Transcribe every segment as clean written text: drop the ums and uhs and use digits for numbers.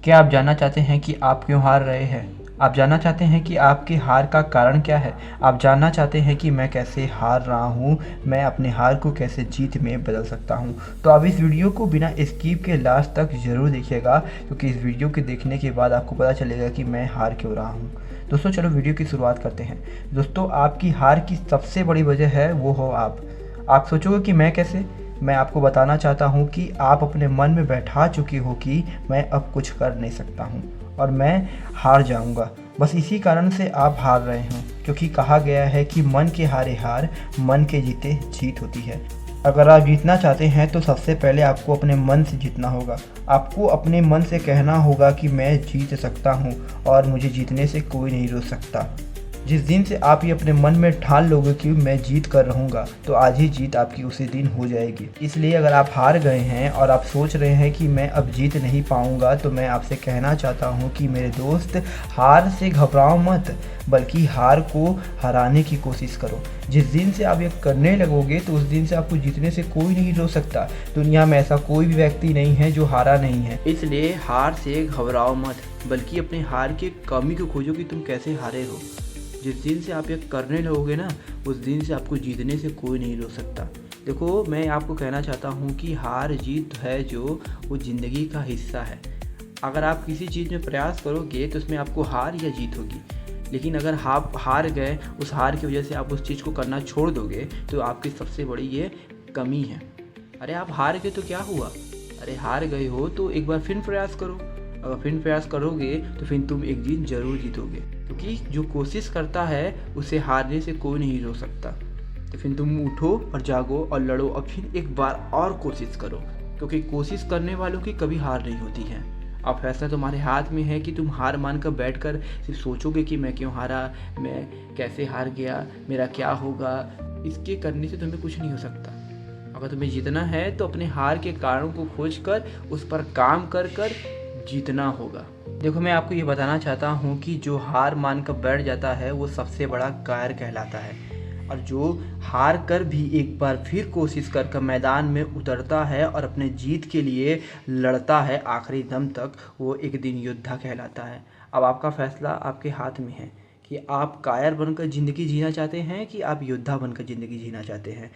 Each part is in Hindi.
क्या आप जानना चाहते हैं कि आप क्यों हार रहे हैं? आप जानना चाहते हैं कि आपकी हार का कारण क्या है? आप जानना चाहते हैं कि मैं कैसे हार रहा हूँ, मैं अपने हार को कैसे जीत में बदल सकता हूँ? तो आप इस वीडियो को बिना स्किप के लास्ट तक ज़रूर देखिएगा, क्योंकि इस वीडियो के देखने के बाद आपको पता चलेगा कि मैं हार क्यों रहा हूँ। दोस्तों चलो वीडियो की शुरुआत करते हैं। दोस्तों आपकी हार की सबसे बड़ी वजह है वो हो आप। आप सोचोगे कि मैं कैसे? मैं आपको बताना चाहता हूँ कि आप अपने मन में बैठा चुके हो कि मैं अब कुछ कर नहीं सकता हूँ और मैं हार जाऊँगा। बस इसी कारण से आप हार रहे हो, क्योंकि कहा गया है कि मन के हारे हार, मन के जीते जीत होती है। अगर आप जीतना चाहते हैं तो सबसे पहले आपको अपने मन से जीतना होगा। आपको अपने मन से कहना होगा कि मैं जीत सकता हूँ और मुझे जीतने से कोई नहीं रोक सकता। जिस दिन से आप ये अपने मन में ठान लोगे कि मैं जीत कर रहूँगा, तो आज ही जीत आपकी उसी दिन हो जाएगी। इसलिए अगर आप हार गए हैं और आप सोच रहे हैं कि मैं अब जीत नहीं पाऊँगा, तो मैं आपसे कहना चाहता हूँ कि मेरे दोस्त, हार से घबराओ मत, बल्कि हार को हराने की कोशिश करो। जिस दिन से आप ये करने लगोगे, तो उस दिन से आपको जीतने से कोई नहीं रोक सकता। दुनिया में ऐसा कोई भी व्यक्ति नहीं है जो हारा नहीं है। इसलिए हार से घबराओ मत, बल्कि अपने हार की कमी को खोजो कि तुम कैसे हारे हो। जिस दिन से आप ये करने लगोगे ना, उस दिन से आपको जीतने से कोई नहीं रोक सकता। देखो, मैं आपको कहना चाहता हूँ कि हार जीत है जो वो ज़िंदगी का हिस्सा है। अगर आप किसी चीज़ में प्रयास करोगे तो उसमें आपको हार या जीत होगी, लेकिन अगर आप हार गए, उस हार की वजह से आप उस चीज़ को करना छोड़ दोगे, तो आपकी सबसे बड़ी ये कमी है। अरे आप हार गए तो क्या हुआ? अरे हार गए हो तो एक बार फिर प्रयास करो। अगर फिर प्रयास करोगे तो फिर तुम एक दिन ज़रूर जीतोगे, क्योंकि जो कोशिश करता है उसे हारने से कोई नहीं रोक सकता। तो फिर तुम उठो और जागो और लड़ो और फिर एक बार और कोशिश करो, क्योंकि कोशिश करने वालों की कभी हार नहीं होती है। अब फैसला तुम्हारे हाथ में है कि तुम हार मानकर बैठकर सिर्फ सोचोगे कि मैं क्यों हारा, मैं कैसे हार गया, मेरा क्या होगा। इसके करने से तुम्हें कुछ नहीं हो सकता। अगर तुम्हें जीतना है तो अपने हार के कारणों को खोजकर उस पर काम कर कर जीतना होगा। देखो, मैं आपको ये बताना चाहता हूँ कि जो हार मानकर बैठ जाता है वो सबसे बड़ा कायर कहलाता है, और जो हार कर भी एक बार फिर कोशिश कर मैदान में उतरता है और अपने जीत के लिए लड़ता है आखिरी दम तक, वो एक दिन योद्धा कहलाता है। अब आपका फैसला आपके हाथ में है कि आप कायर बनकर ज़िंदगी जीना चाहते हैं कि आप योद्धा बनकर ज़िंदगी जीना चाहते हैं।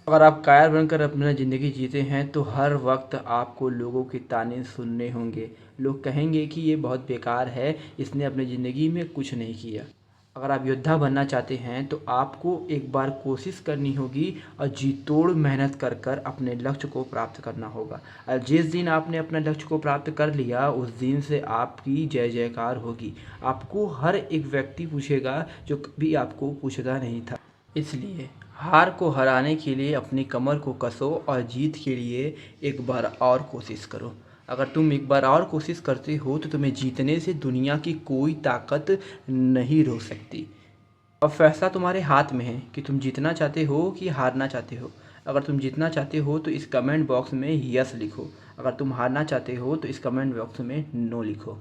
अगर आप कायर बनकर अपना ज़िंदगी जीते हैं तो हर वक्त आपको लोगों के ताने सुनने होंगे। लोग कहेंगे कि ये बहुत बेकार है, इसने अपनी ज़िंदगी में कुछ नहीं किया। अगर आप योद्धा बनना चाहते हैं तो आपको एक बार कोशिश करनी होगी और जी तोड़ मेहनत कर कर अपने लक्ष्य को प्राप्त करना होगा। और जिस दिन आपने अपने लक्ष्य को प्राप्त कर लिया, उस दिन से आपकी जय जयकार होगी। आपको हर एक व्यक्ति पूछेगा जो कभी आपको पूछता नहीं था। इसलिए हार को हराने के लिए अपनी कमर को कसो और जीत के लिए एक बार और कोशिश करो। अगर तुम एक बार और कोशिश करते हो तो तुम्हें जीतने से दुनिया की कोई ताकत नहीं रोक सकती। अब फैसला तुम्हारे हाथ में है कि तुम जीतना चाहते हो कि हारना चाहते हो। अगर तुम जीतना चाहते हो तो इस कमेंट बॉक्स में यस लिखो। अगर तुम हारना चाहते हो तो इस कमेंट बॉक्स में नो लिखो।